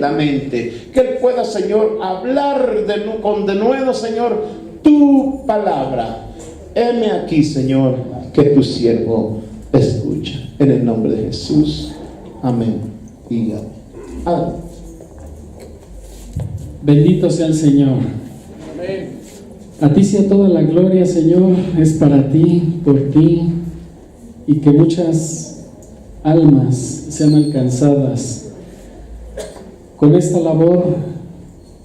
la mente, que Él pueda, Señor, hablar con denuedo, Señor, tu palabra. Heme aquí, Señor, que tu siervo escucha. En el nombre de Jesús. Amén. Y amén. Bendito sea el Señor. Amén. A ti sea toda la gloria, Señor, es para ti, por ti, y que muchas almas sean alcanzadas con esta labor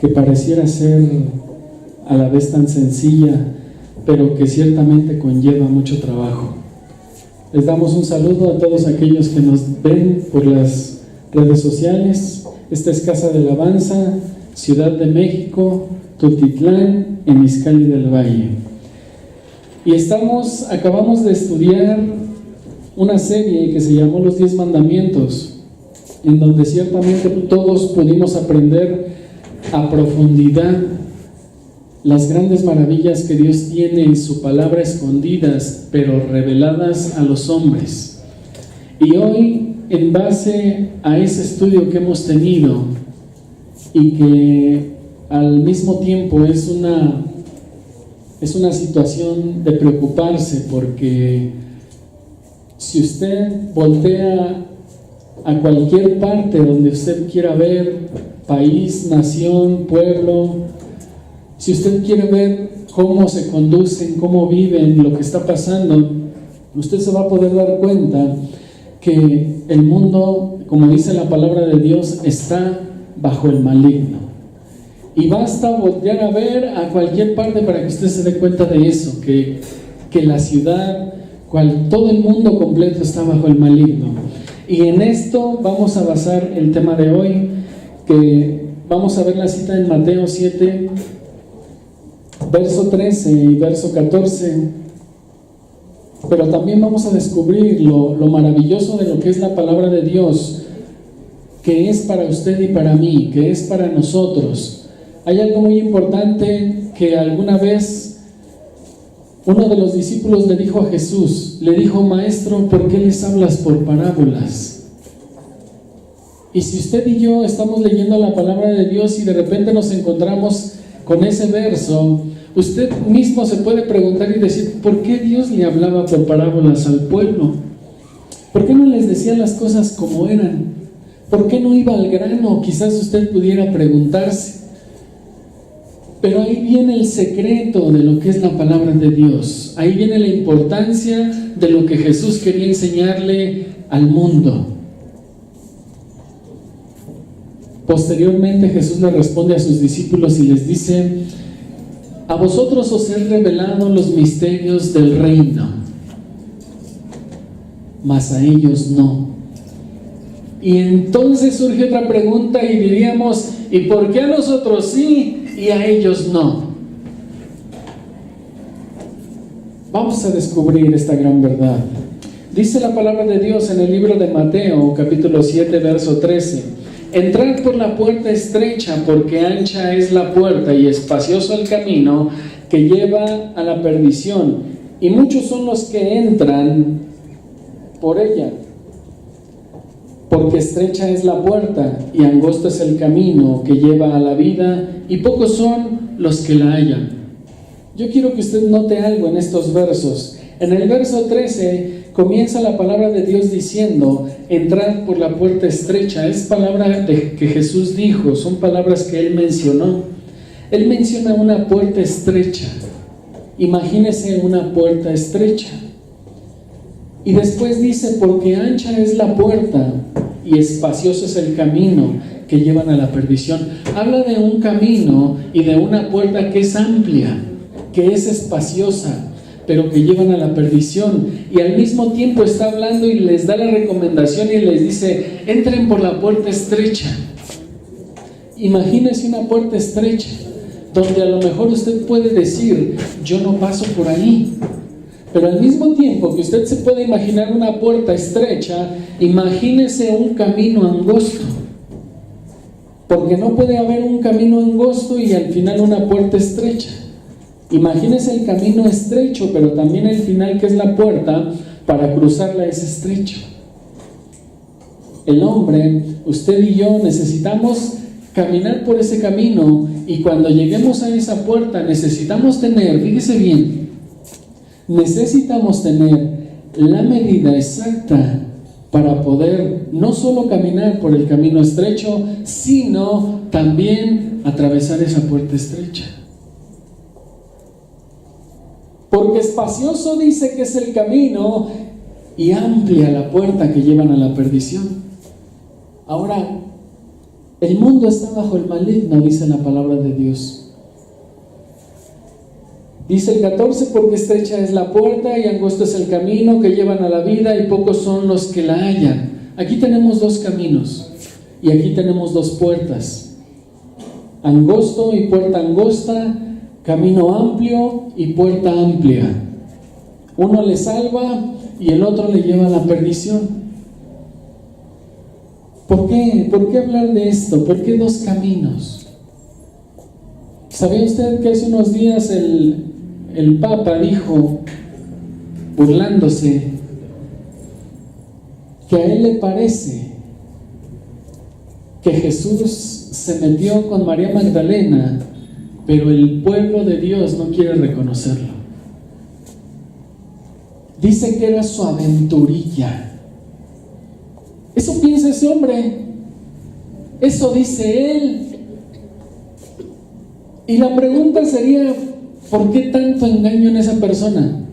que pareciera ser a la vez tan sencilla, pero que ciertamente conlleva mucho trabajo. Les damos un saludo a todos aquellos que nos ven por las redes sociales. Esta es Casa de Alabanza, Ciudad de México, Tultitlán, en Izcalli del Valle. Y acabamos de estudiar una serie que se llamó Los 10 Mandamientos, en donde ciertamente todos pudimos aprender a profundidad las grandes maravillas que Dios tiene en su palabra escondidas, pero reveladas a los hombres. Y hoy, en base a ese estudio que hemos tenido, y que al mismo tiempo es una situación de preocuparse, porque si usted voltea a cualquier parte donde usted quiera ver, país, nación, pueblo, si usted quiere ver cómo se conducen, cómo viven, lo que está pasando, usted se va a poder dar cuenta que el mundo, como dice la palabra de Dios, está bajo el maligno. Y basta voltear a ver a cualquier parte para que usted se dé cuenta de eso, que la ciudad, todo el mundo completo está bajo el maligno. Y en esto vamos a basar el tema de hoy, que vamos a ver la cita en Mateo 7, verso 13 y verso 14, pero también vamos a descubrir lo maravilloso de lo que es la palabra de Dios, que es para usted y para mí, que es para nosotros. Hay algo muy importante que alguna vez uno de los discípulos le dijo a Jesús, le dijo: Maestro, ¿por qué les hablas por parábolas? Y si usted y yo estamos leyendo la palabra de Dios y de repente nos encontramos con ese verso, usted mismo se puede preguntar y decir: ¿por qué Dios le hablaba por parábolas al pueblo? ¿Por qué no les decía las cosas como eran? ¿Por qué no iba al grano? Quizás usted pudiera preguntarse. Pero ahí viene el secreto de lo que es la palabra de Dios. Ahí viene la importancia de lo que Jesús quería enseñarle al mundo. Posteriormente Jesús le responde a sus discípulos y les dice: a vosotros os he revelado los misterios del reino, mas a ellos no. Y entonces surge otra pregunta y diríamos: ¿y por qué a nosotros sí y a ellos no? Vamos a descubrir esta gran verdad. Dice la palabra de Dios en el libro de Mateo, capítulo 7, verso 13: entrad por la puerta estrecha, porque ancha es la puerta y espacioso el camino que lleva a la perdición, y muchos son los que entran por ella. Porque estrecha es la puerta y angosto es el camino que lleva a la vida, y pocos son los que la hallan. Yo quiero que usted note algo en estos versos. En el verso 13 comienza la palabra de Dios diciendo: entrad por la puerta estrecha. Es palabra que Jesús dijo, son palabras que Él mencionó. Él menciona una puerta estrecha. Imagínese una puerta estrecha. Y después dice: porque ancha es la puerta y espacioso es el camino que llevan a la perdición. Habla de un camino y de una puerta que es amplia, que es espaciosa, pero que llevan a la perdición. Y al mismo tiempo está hablando y les da la recomendación y les dice: entren por la puerta estrecha. Imagínese una puerta estrecha, donde a lo mejor usted puede decir: yo no paso por ahí. Pero al mismo tiempo que usted se puede imaginar una puerta estrecha, imagínese un camino angosto. Porque no puede haber un camino angosto y al final una puerta estrecha. Imagínese el camino estrecho, pero también el final, que es la puerta, para cruzarla es estrecho. El hombre, usted y yo, necesitamos caminar por ese camino, y cuando lleguemos a esa puerta necesitamos tener, fíjese bien, necesitamos tener la medida exacta para poder no solo caminar por el camino estrecho, sino también atravesar esa puerta estrecha. Porque espacioso dice que es el camino y amplia la puerta que llevan a la perdición. Ahora, el mundo está bajo el maligno, dice la palabra de Dios. Dice el 14, porque estrecha es la puerta y angosto es el camino que llevan a la vida y pocos son los que la hallan. Aquí tenemos dos caminos y aquí tenemos dos puertas. Angosto y puerta angosta, camino amplio y puerta amplia. Uno le salva y el otro le lleva a la perdición. ¿Por qué? ¿Por qué hablar de esto? ¿Por qué dos caminos? ¿Sabía usted que hace unos días el Papa dijo, burlándose, que a él le parece que Jesús se metió con María Magdalena, pero el pueblo de Dios no quiere reconocerlo? Dice que era su aventurilla. Eso piensa ese hombre, eso dice él. Y la pregunta sería, ¿por qué tanto engaño en esa persona?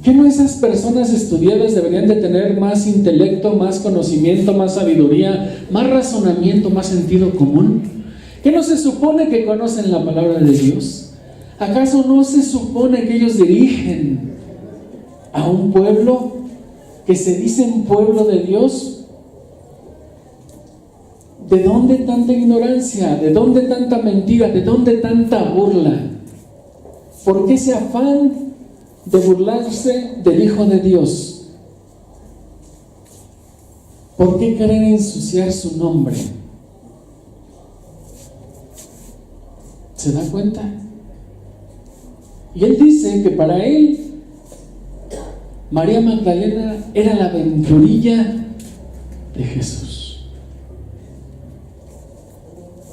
¿Qué no esas personas estudiadas deberían de tener más intelecto, más conocimiento, más sabiduría, más razonamiento, más sentido común? ¿Qué no se supone que conocen la palabra de Dios? ¿Acaso no se supone que ellos dirigen a un pueblo que se dicen pueblo de Dios? ¿De dónde tanta ignorancia? ¿De dónde tanta mentira? ¿De dónde tanta burla? ¿Por qué ese afán de burlarse del Hijo de Dios? ¿Por qué querer ensuciar su nombre? ¿Se da cuenta? Y él dice que para él María Magdalena era la aventurilla de Jesús.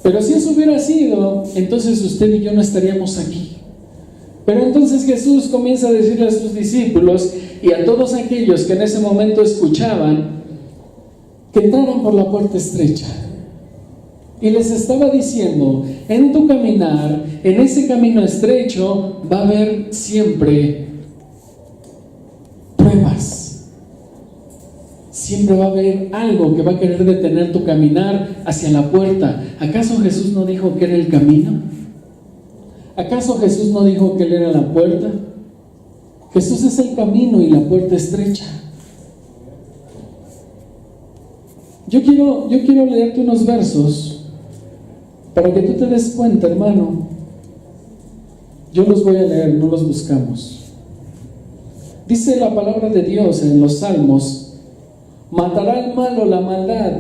Pero si eso hubiera sido, entonces usted y yo no estaríamos aquí. Pero entonces Jesús comienza a decirle a sus discípulos y a todos aquellos que en ese momento escuchaban, que entraran por la puerta estrecha. Y les estaba diciendo, en tu caminar, en ese camino estrecho, va a haber siempre pruebas. Siempre va a haber algo que va a querer detener tu caminar hacia la puerta. ¿Acaso Jesús no dijo que era el camino? ¿Acaso Jesús no dijo que Él era la puerta? Jesús es el camino y la puerta estrecha. Yo quiero leerte unos versos para que tú te des cuenta, hermano. Yo los voy a leer, no los buscamos. Dice la palabra de Dios en los Salmos: matará al malo la maldad,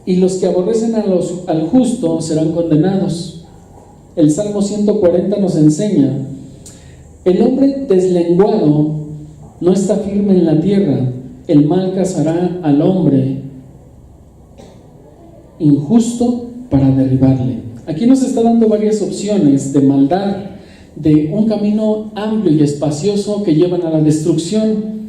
y los que aborrecen al justo serán condenados. El Salmo 140 nos enseña: el hombre deslenguado no está firme en la tierra, el mal cazará al hombre injusto para derribarle. Aquí nos está dando varias opciones de maldad, de un camino amplio y espacioso que llevan a la destrucción.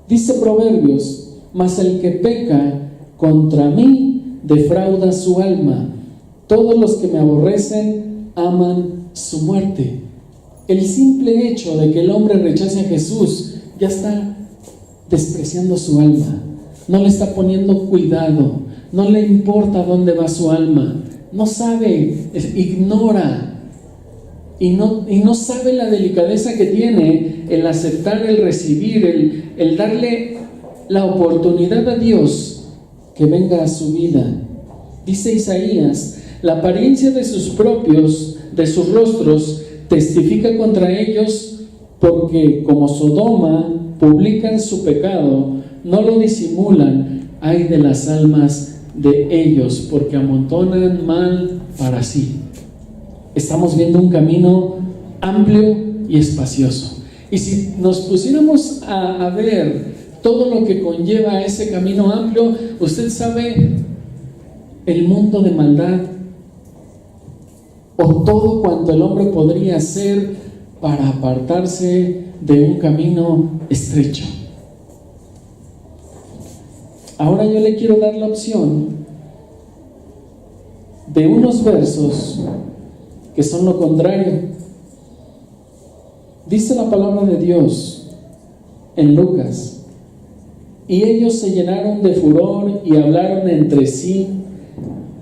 Dice Proverbios: mas el que peca contra mí defrauda su alma, todos los que me aborrecen aman su muerte. El simple hecho de que el hombre rechace a Jesús ya está despreciando su alma, no le está poniendo cuidado, no le importa dónde va su alma, no sabe, ignora y no sabe la delicadeza que tiene el aceptar, el recibir, el darle la oportunidad a Dios que venga a su vida. Dice Isaías: la apariencia de sus rostros testifica contra ellos, porque como Sodoma publican su pecado, no lo disimulan. Ay de las almas de ellos, porque amontonan mal para sí. Estamos viendo un camino amplio y espacioso. Y si nos pusiéramos a ver todo lo que conlleva ese camino amplio, usted sabe el mundo de maldad o todo cuanto el hombre podría hacer para apartarse de un camino estrecho. Ahora yo le quiero dar la opción de unos versos que son lo contrario. Dice la palabra de Dios en Lucas: y ellos se llenaron de furor y hablaron entre sí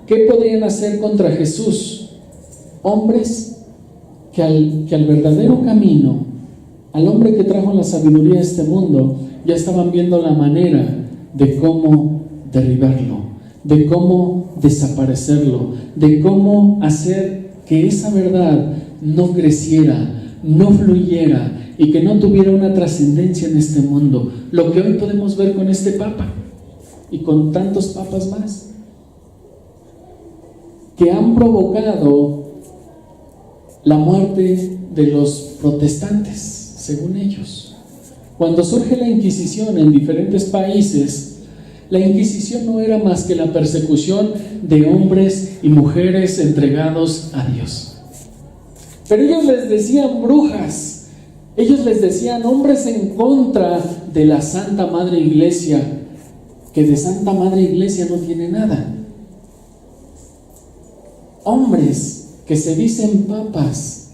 qué podrían hacer contra Jesús, hombres que al verdadero camino, al hombre que trajo la sabiduría a este mundo, ya estaban viendo la manera de cómo derribarlo, de cómo desaparecerlo, de cómo hacer que esa verdad no creciera, no fluyera y que no tuviera una trascendencia en este mundo. Lo que hoy podemos ver con este Papa y con tantos papas más, que han provocado la muerte de los protestantes, según ellos. Cuando surge la Inquisición en diferentes países, la Inquisición no era más que la persecución de hombres y mujeres entregados a Dios. Pero ellos les decían brujas, ellos les decían hombres en contra de la Santa Madre Iglesia, que de Santa Madre Iglesia no tiene nada. Hombres que se dicen papas,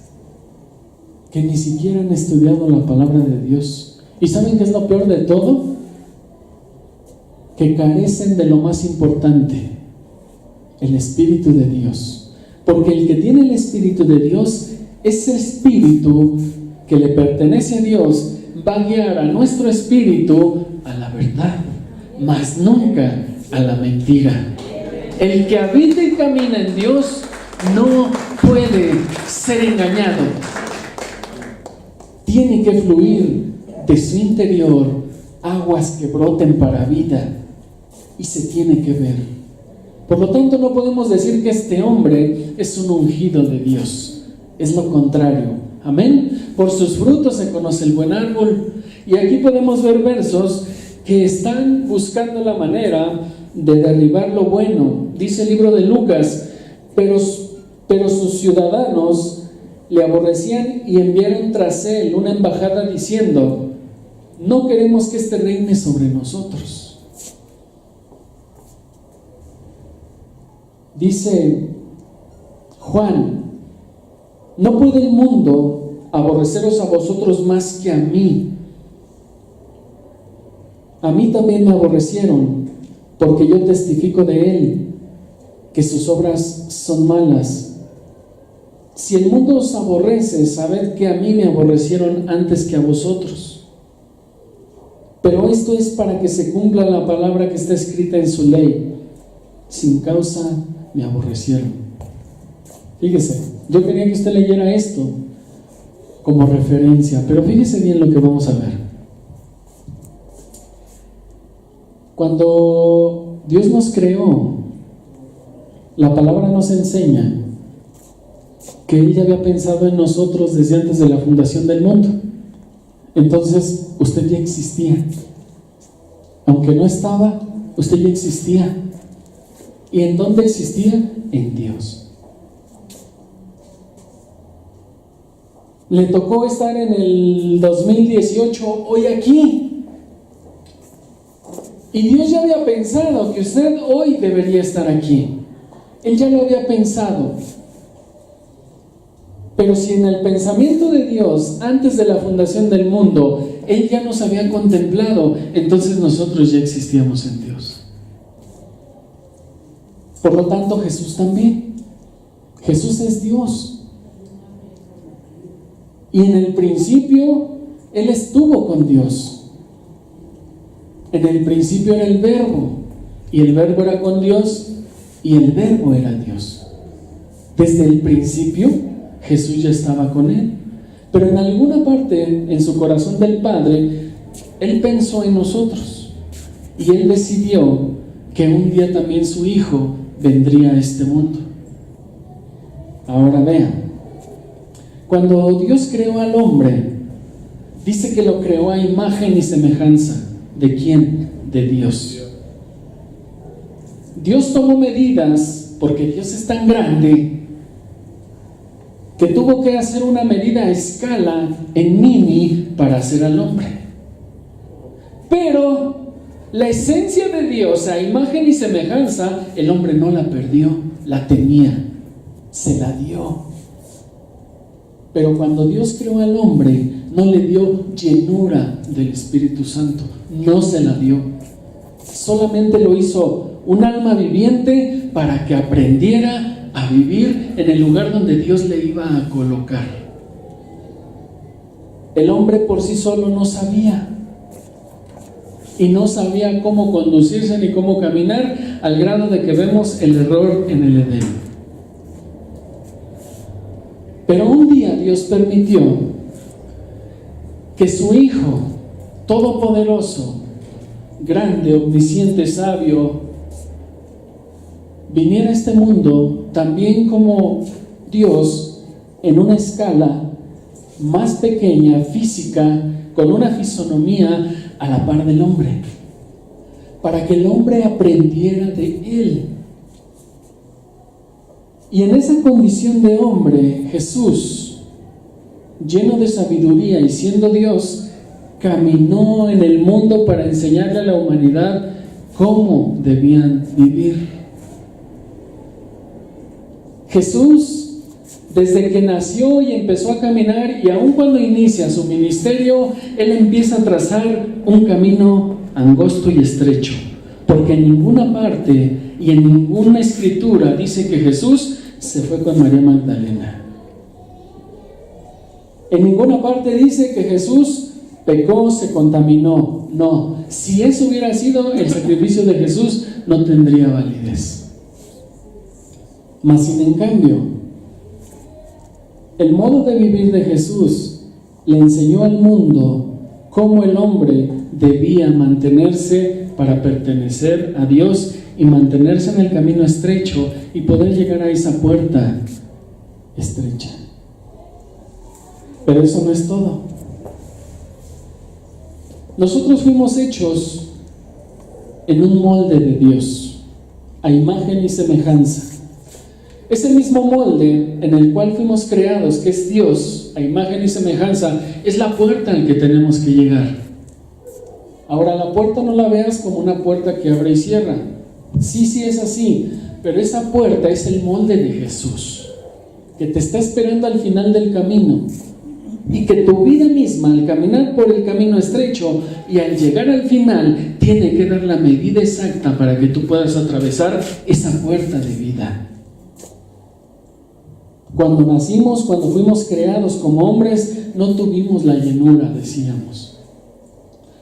que ni siquiera han estudiado la palabra de Dios. ¿Y saben qué es lo peor de todo? Que carecen de lo más importante, el Espíritu de Dios. Porque el que tiene el Espíritu de Dios, ese Espíritu que le pertenece a Dios, va a guiar a nuestro espíritu a la verdad, mas nunca a la mentira. El que habita y camina en Dios no puede ser engañado. Tiene que fluir de su interior aguas que broten para vida, y se tiene que ver. Por lo tanto, no podemos decir que este hombre es un ungido de Dios. Es lo contrario. Amén. Por sus frutos se conoce el buen árbol. Y aquí podemos ver versos que están buscando la manera de derribar lo bueno. Dice el libro de Lucas: pero sus ciudadanos le aborrecían y enviaron tras él una embajada diciendo: no queremos que este reine sobre nosotros. Dice Juan: no puede el mundo aborreceros a vosotros más que a mí. A mí también me aborrecieron, porque yo testifico de él, que sus obras son malas. Si el mundo os aborrece, sabed que a mí me aborrecieron antes que a vosotros. Pero esto es para que se cumpla la palabra que está escrita en su ley: sin causa me aborrecieron. Fíjese, yo quería que usted leyera esto como referencia, pero fíjese bien lo que vamos a ver. Cuando Dios nos creó, la palabra nos enseña que Él ya había pensado en nosotros desde antes de la fundación del mundo. Entonces, usted ya existía. Aunque no estaba, usted ya existía. ¿Y en dónde existía? En Dios. Le tocó estar en el 2018 hoy aquí. Y Dios ya había pensado que usted hoy debería estar aquí. Él ya lo había pensado. Pero si en el pensamiento de Dios, antes de la fundación del mundo, Él ya nos había contemplado, entonces nosotros ya existíamos en Dios. Por lo tanto, Jesús también. Jesús es Dios. Y en el principio, Él estuvo con Dios. En el principio era el Verbo, y el Verbo era con Dios, y el Verbo era Dios. Desde el principio, Jesús ya estaba con Él. Pero en alguna parte, en su corazón del Padre, Él pensó en nosotros. Y Él decidió que un día también su Hijo vendría a este mundo. Ahora vean, cuando Dios creó al hombre, dice que lo creó a imagen y semejanza. ¿De quién? De Dios. Dios tomó medidas, porque Dios es tan grande, que tuvo que hacer una medida a escala en mini para hacer al hombre. Pero la esencia de Dios, a imagen y semejanza, el hombre no la perdió, la tenía, se la dio. Pero cuando Dios creó al hombre, no le dio llenura del Espíritu Santo, no se la dio. Solamente lo hizo un alma viviente para que aprendiera a vivir en el lugar donde Dios le iba a colocar. El hombre por sí solo no sabía, y no sabía cómo conducirse ni cómo caminar, al grado de que vemos el error en el Edén. Pero un día Dios permitió que su Hijo todopoderoso, grande, omnisciente, sabio, viniera a este mundo también como Dios, en una escala más pequeña, física, con una fisonomía a la par del hombre, para que el hombre aprendiera de Él. Y en esa condición de hombre, Jesús, lleno de sabiduría y siendo Dios, caminó en el mundo para enseñarle a la humanidad cómo debían vivir. Jesús, desde que nació y empezó a caminar, y aun cuando inicia su ministerio, Él empieza a trazar un camino angosto y estrecho, porque en ninguna parte y en ninguna escritura dice que Jesús se fue con María Magdalena. En ninguna parte dice que Jesús pecó, se contaminó. No, si eso hubiera sido, el sacrificio de Jesús no tendría validez. Mas sin en cambio, el modo de vivir de Jesús le enseñó al mundo cómo el hombre debía mantenerse para pertenecer a Dios y mantenerse en el camino estrecho y poder llegar a esa puerta estrecha. Pero eso no es todo. Nosotros fuimos hechos en un molde de Dios, a imagen y semejanza. Ese mismo molde en el cual fuimos creados, que es Dios, a imagen y semejanza, es la puerta al que tenemos que llegar. Ahora, la puerta no la veas como una puerta que abre y cierra. Sí es así, pero esa puerta es el molde de Jesús, que te está esperando al final del camino, y que tu vida misma, al caminar por el camino estrecho y al llegar al final, tiene que dar la medida exacta para que tú puedas atravesar esa puerta de vida. Cuando nacimos, cuando fuimos creados como hombres, no tuvimos la llenura, decíamos.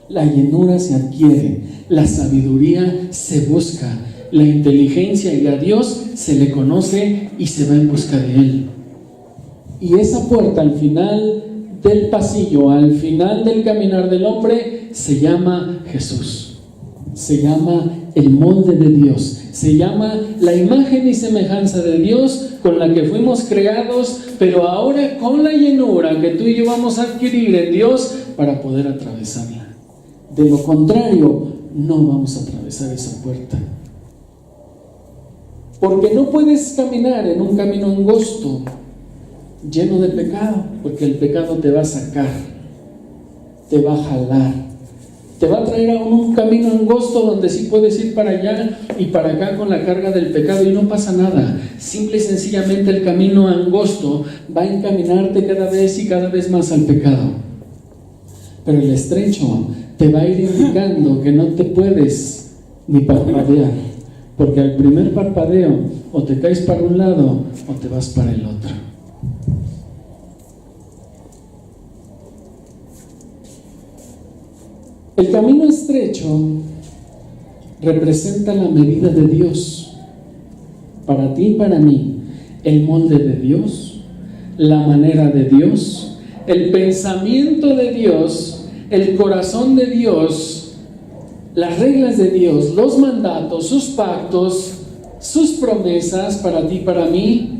La llenura se adquiere, la sabiduría se busca, la inteligencia, y a Dios se le conoce y se va en busca de Él. Y esa puerta al final del pasillo, al final del caminar del hombre, se llama Jesús. Se llama el molde de Dios, se llama la imagen y semejanza de Dios con la que fuimos creados, pero ahora con la llenura que tú y yo vamos a adquirir en Dios para poder atravesarla. De lo contrario, no vamos a atravesar esa puerta. Porque no puedes caminar en un camino angosto, lleno de pecado, porque el pecado te va a sacar, te va a jalar, te va a traer a un camino angosto donde sí puedes ir para allá y para acá con la carga del pecado y no pasa nada. Simple y sencillamente el camino angosto va a encaminarte cada vez y cada vez más al pecado. Pero el estrecho te va a ir indicando que no te puedes ni parpadear, porque al primer parpadeo o te caes para un lado o te vas para el otro. El camino estrecho representa la medida de Dios para ti y para mí, el molde de Dios, la manera de Dios, el pensamiento de Dios, el corazón de Dios, las reglas de Dios, los mandatos, sus pactos, sus promesas para ti y para mí,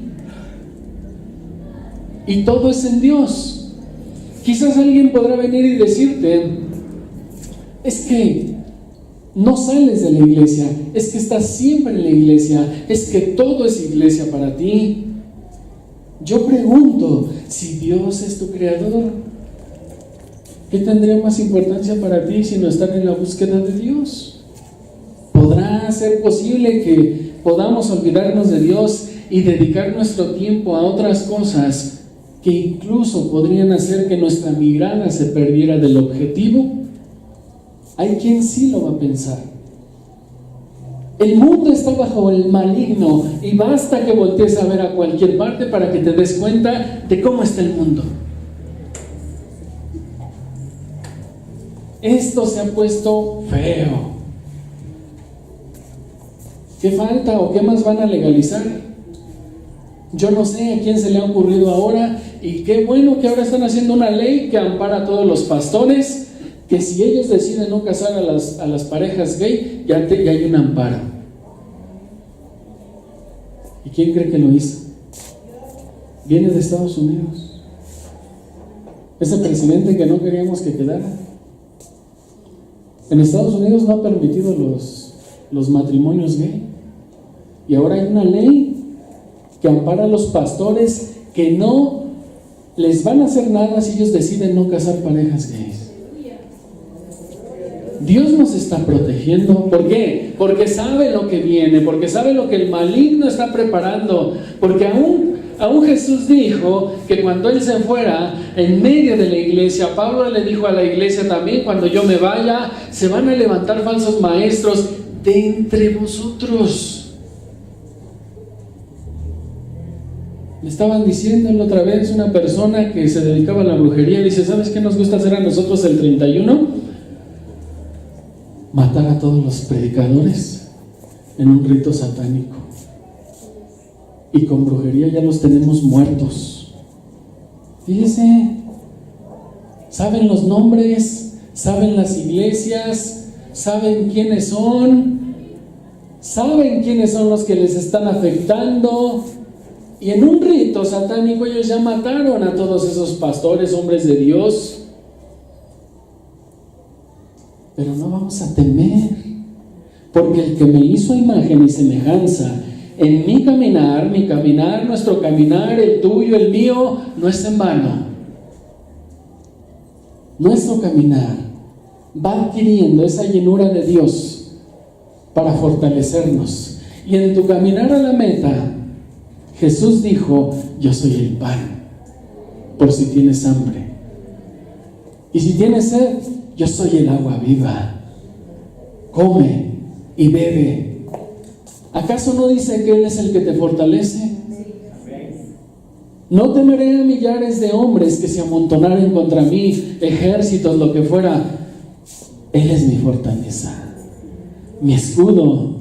y todo es en Dios. Quizás alguien podrá venir y decirte: es que no sales de la iglesia, es que estás siempre en la iglesia, es que todo es iglesia para ti. Yo pregunto, si Dios es tu creador, ¿qué tendría más importancia para ti sino estar en la búsqueda de Dios? ¿Podrá ser posible que podamos olvidarnos de Dios y dedicar nuestro tiempo a otras cosas que incluso podrían hacer que nuestra mirada se perdiera del objetivo? Hay quien sí lo va a pensar. El mundo está bajo el maligno y basta que voltees a ver a cualquier parte para que te des cuenta de cómo está el mundo. Esto se ha puesto feo. ¿Qué falta o qué más van a legalizar? Yo no sé a quién se le ha ocurrido ahora, y qué bueno que ahora están haciendo una ley que ampara a todos los pastores, que si ellos deciden no casar a las parejas gay, ya hay un amparo. ¿Y quién cree que lo hizo? Viene de Estados Unidos. Ese presidente que no queríamos que quedara. En Estados Unidos no ha permitido los matrimonios gay. Y ahora hay una ley que ampara a los pastores, que no les van a hacer nada si ellos deciden no casar parejas gays. Dios nos está protegiendo. ¿Por qué? Porque sabe lo que viene, porque sabe lo que el maligno está preparando, porque aún Jesús dijo que cuando Él se fuera en medio de la iglesia, Pablo le dijo a la iglesia también: cuando yo me vaya, se van a levantar falsos maestros de entre vosotros. Me estaban diciendo la otra vez una persona que se dedicaba a la brujería, dice: ¿sabes qué nos gusta hacer a nosotros el 31? Matar a todos los predicadores en un rito satánico. Y con brujería ya los tenemos muertos. Fíjese, saben los nombres, saben las iglesias, saben quiénes son los que les están afectando. Y en un rito satánico ellos ya mataron a todos esos pastores, hombres de Dios. Pero no vamos a temer, porque el que me hizo imagen y semejanza, en mi caminar, nuestro caminar, el tuyo, el mío, no es en vano. Nuestro caminar va adquiriendo esa llenura de Dios para fortalecernos. Y en tu caminar a la meta, Jesús dijo: yo soy el pan, por si tienes hambre. Y si tienes sed, yo soy el agua viva. Come y bebe. ¿Acaso no dice que Él es el que te fortalece? No temeré a millares de hombres que se amontonaren contra mí, ejércitos, lo que fuera. Él es mi fortaleza, mi escudo.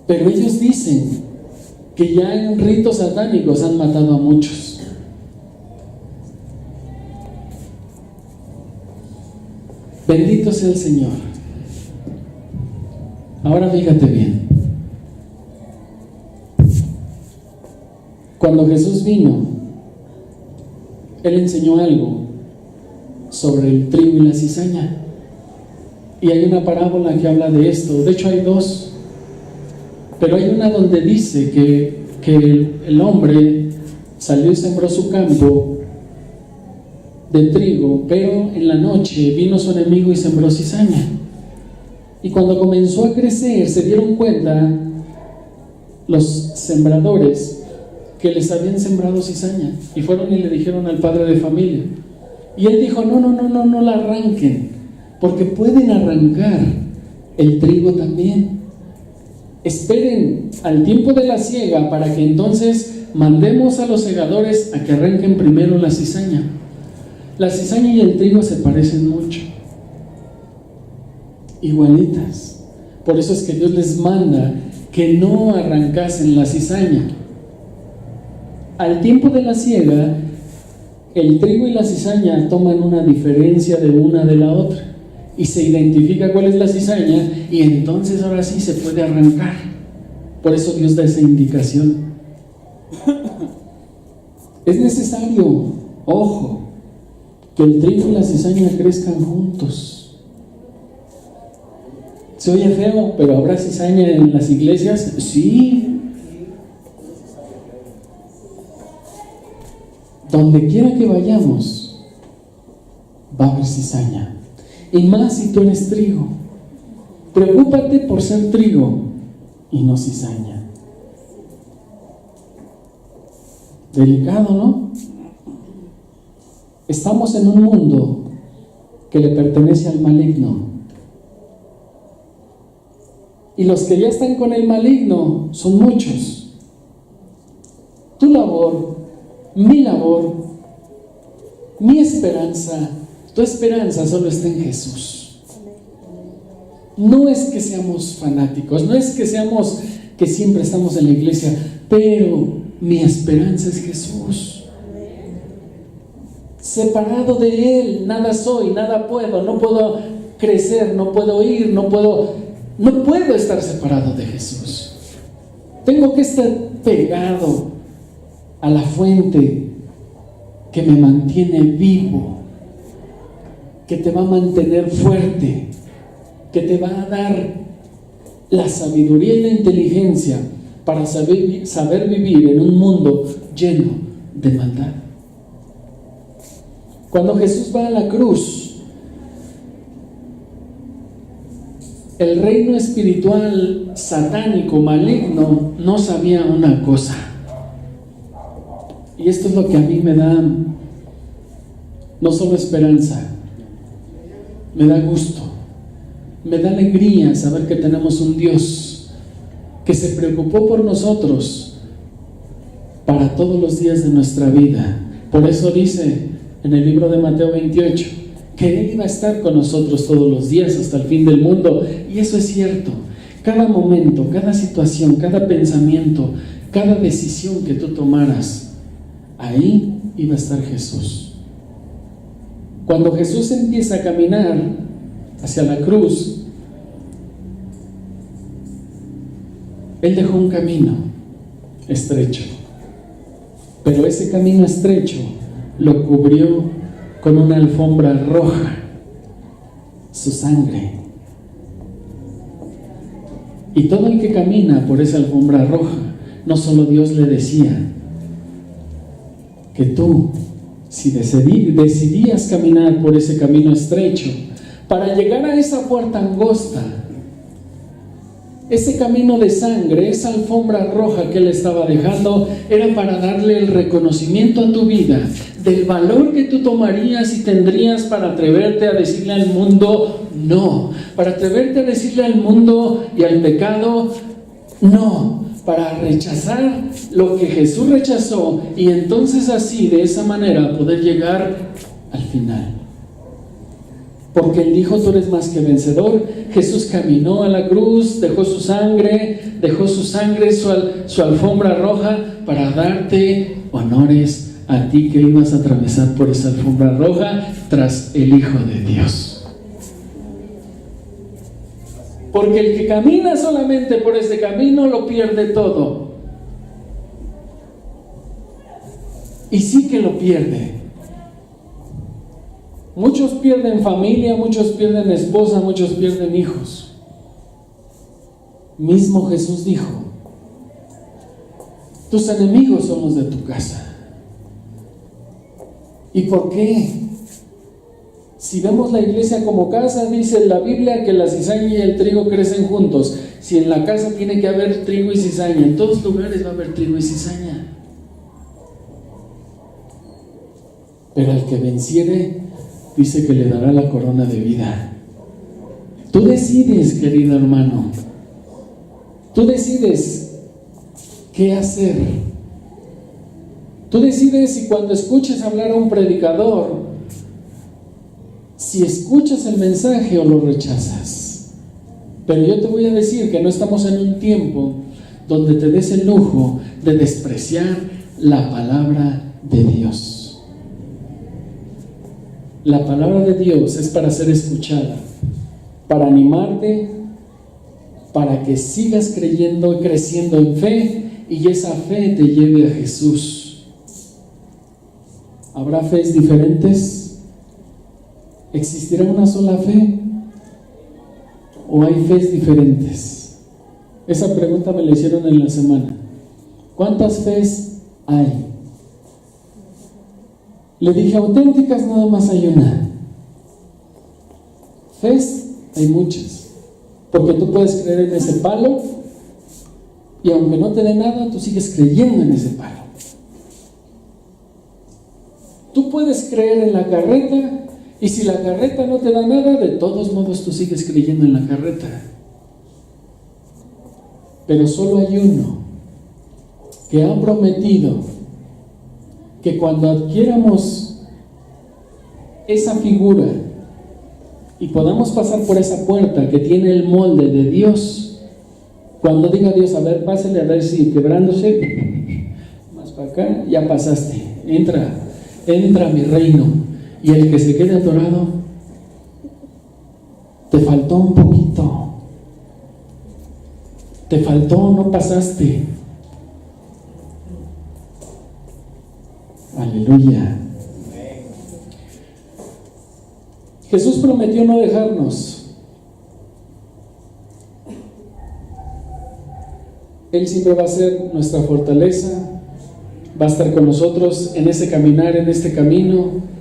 Pero ellos dicen que ya en ritos satánicos han matado a muchos. Bendito sea el Señor. Ahora fíjate bien. Cuando Jesús vino, Él enseñó algo sobre el trigo y la cizaña. Y hay una parábola que habla de esto. De hecho hay dos. Pero hay una donde dice que el hombre salió y sembró su campo de trigo, pero en la noche vino su enemigo y sembró cizaña. Y cuando comenzó a crecer, se dieron cuenta los sembradores que les habían sembrado cizaña, y fueron y le dijeron al padre de familia. Y él dijo: no la arranquen, porque pueden arrancar el trigo también. Esperen al tiempo de la siega para que entonces mandemos a los segadores a que arranquen primero la cizaña. La cizaña y el trigo se parecen mucho, igualitas. Por eso es que Dios les manda que no arrancasen la cizaña. Al tiempo de la siega, el trigo y la cizaña toman una diferencia de una de la otra, y se identifica cuál es la cizaña, y entonces ahora sí se puede arrancar. Por eso Dios da esa indicación. Es necesario, ojo, que el trigo y la cizaña crezcan juntos. ¿Se oye feo, pero habrá cizaña en las iglesias? Sí. Donde quiera que vayamos, va a haber cizaña. Y más si tú eres trigo. Preocúpate por ser trigo y no cizaña. Delicado, ¿no? Estamos en un mundo que le pertenece al maligno. Y los que ya están con el maligno son muchos. Tu labor, mi esperanza, tu esperanza solo está en Jesús. No es que seamos fanáticos, no es que seamos que siempre estamos en la iglesia, pero mi esperanza es Jesús. Separado de Él, nada soy, nada puedo, no puedo crecer, no puedo ir, no puedo estar separado de Jesús. Tengo que estar pegado a la fuente que me mantiene vivo, que te va a mantener fuerte, que te va a dar la sabiduría y la inteligencia para saber vivir en un mundo lleno de maldad. Cuando Jesús va a la cruz, el reino espiritual satánico, maligno, no sabía una cosa. Y esto es lo que a mí me da no solo esperanza, me da gusto, me da alegría saber que tenemos un Dios que se preocupó por nosotros para todos los días de nuestra vida. Por eso dice en el libro de Mateo 28 que Él iba a estar con nosotros todos los días hasta el fin del mundo. Y eso es cierto. Cada momento, cada situación, cada pensamiento, cada decisión que tú tomaras, ahí iba a estar Jesús. Cuando Jesús empieza a caminar hacia la cruz, Él dejó un camino estrecho, pero ese camino estrecho lo cubrió con una alfombra roja, su sangre. Y todo el que camina por esa alfombra roja, no solo Dios le decía que tú, si decidías caminar por ese camino estrecho, para llegar a esa puerta angosta, ese camino de sangre, esa alfombra roja que Él estaba dejando, era para darle el reconocimiento a tu vida del valor que tú tomarías y tendrías para atreverte a decirle al mundo no, para atreverte a decirle al mundo y al pecado no, para rechazar lo que Jesús rechazó, y entonces así, de esa manera, poder llegar al final. Porque Él dijo: tú eres más que vencedor. Jesús caminó a la cruz, dejó su sangre, su alfombra roja, para darte honores a ti que ibas a atravesar por esa alfombra roja tras el Hijo de Dios. Porque el que camina solamente por ese camino lo pierde todo. Y sí que lo pierde. Muchos pierden familia, muchos pierden esposa, muchos pierden hijos. Mismo Jesús dijo: tus enemigos son los de tu casa. ¿Y por qué? Si vemos la iglesia como casa, dice la Biblia que la cizaña y el trigo crecen juntos. Si en la casa tiene que haber trigo y cizaña, en todos lugares va a haber trigo y cizaña. Pero al que venciere, dice que le dará la corona de vida. Tú decides, querido hermano. Tú decides qué hacer. Tú decides si cuando escuches hablar a un predicador, si escuchas el mensaje o lo rechazas. Pero yo te voy a decir que no estamos en un tiempo donde te des el lujo de despreciar la palabra de Dios. La palabra de Dios es para ser escuchada, para animarte, para que sigas creyendo y creciendo en fe, y esa fe te lleve a Jesús. ¿Habrá fees diferentes? ¿Existirá una sola fe? o hay fes diferentes? Esa pregunta me la hicieron en la semana. ¿Cuántas fes hay? Le dije, auténticas nada más hay una. Fes hay muchas, porque tú puedes creer en ese palo y aunque no te dé nada, tú sigues creyendo en ese palo. Tú puedes creer en la carreta y si la carreta no te da nada, de todos modos tú sigues creyendo en la carreta. Pero solo hay uno que ha prometido que cuando adquiramos esa figura y podamos pasar por esa puerta que tiene el molde de Dios, cuando diga Dios, a ver, pásale a ver si quebrándose, más para acá, ya pasaste, entra a mi reino. Y el que se quede atorado, te faltó un poquito, te faltó, no pasaste. Aleluya. Jesús prometió no dejarnos. Él siempre va a ser nuestra fortaleza, va a estar con nosotros en ese caminar, en este camino.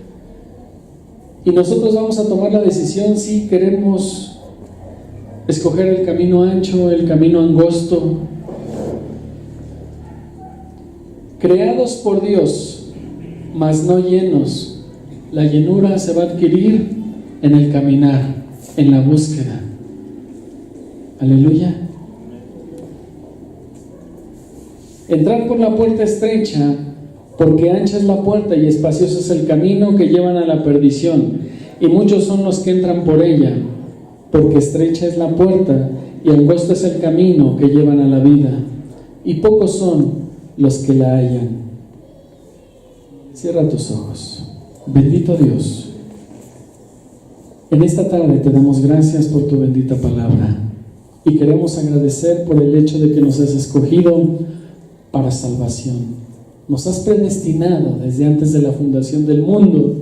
Y nosotros vamos a tomar la decisión si queremos escoger el camino ancho, el camino angosto. Creados por Dios, mas no llenos, la llenura se va a adquirir en el caminar, en la búsqueda. Aleluya. Entrar por la puerta estrecha, porque ancha es la puerta y espacioso es el camino que llevan a la perdición, y muchos son los que entran por ella, porque estrecha es la puerta y angosto es el camino que llevan a la vida, y pocos son los que la hallan. Cierra tus ojos. Bendito Dios, en esta tarde te damos gracias por tu bendita palabra y queremos agradecer por el hecho de que nos has escogido para salvación. Nos has predestinado desde antes de la fundación del mundo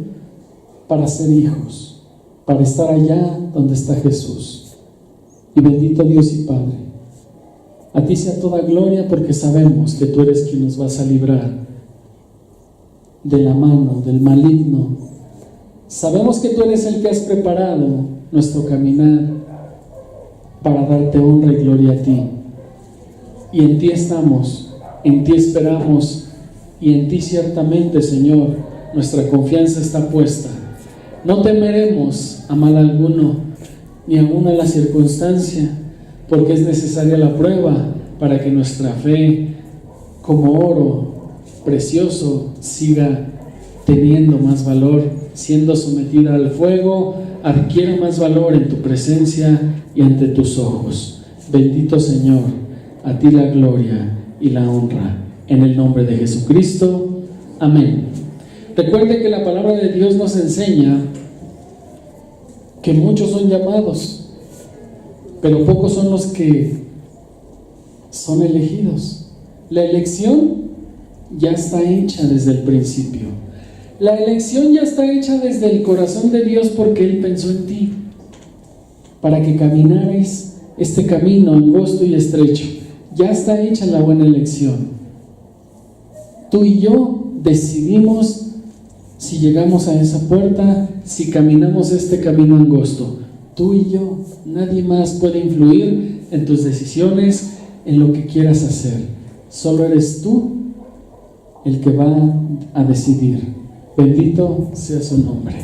para ser hijos, para estar allá donde está Jesús. Y bendito Dios y Padre, a ti sea toda gloria porque sabemos que tú eres quien nos vas a librar de la mano del maligno. Sabemos que tú eres el que has preparado nuestro caminar para darte honra y gloria a ti. Y en ti estamos, en ti esperamos y en ti ciertamente, Señor, nuestra confianza está puesta. No temeremos a mal alguno, ni aun a la circunstancia, porque es necesaria la prueba para que nuestra fe, como oro precioso, siga teniendo más valor, siendo sometida al fuego, adquiere más valor en tu presencia y ante tus ojos. Bendito Señor, a ti la gloria y la honra, en el nombre de Jesucristo. Amén. Recuerde que la palabra de Dios nos enseña que muchos son llamados, pero pocos son los que son elegidos. La elección ya está hecha desde el principio. La elección ya está hecha desde el corazón de Dios porque Él pensó en ti, para que caminares este camino angosto y estrecho. Ya está hecha la buena elección. Tú y yo decidimos si llegamos a esa puerta, si caminamos este camino angosto. Tú y yo, nadie más puede influir en tus decisiones, en lo que quieras hacer. Solo eres tú el que va a decidir. Bendito sea su nombre.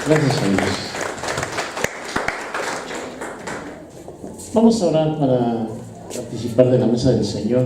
Gracias a Dios. Vamos a orar para participar de la mesa del Señor.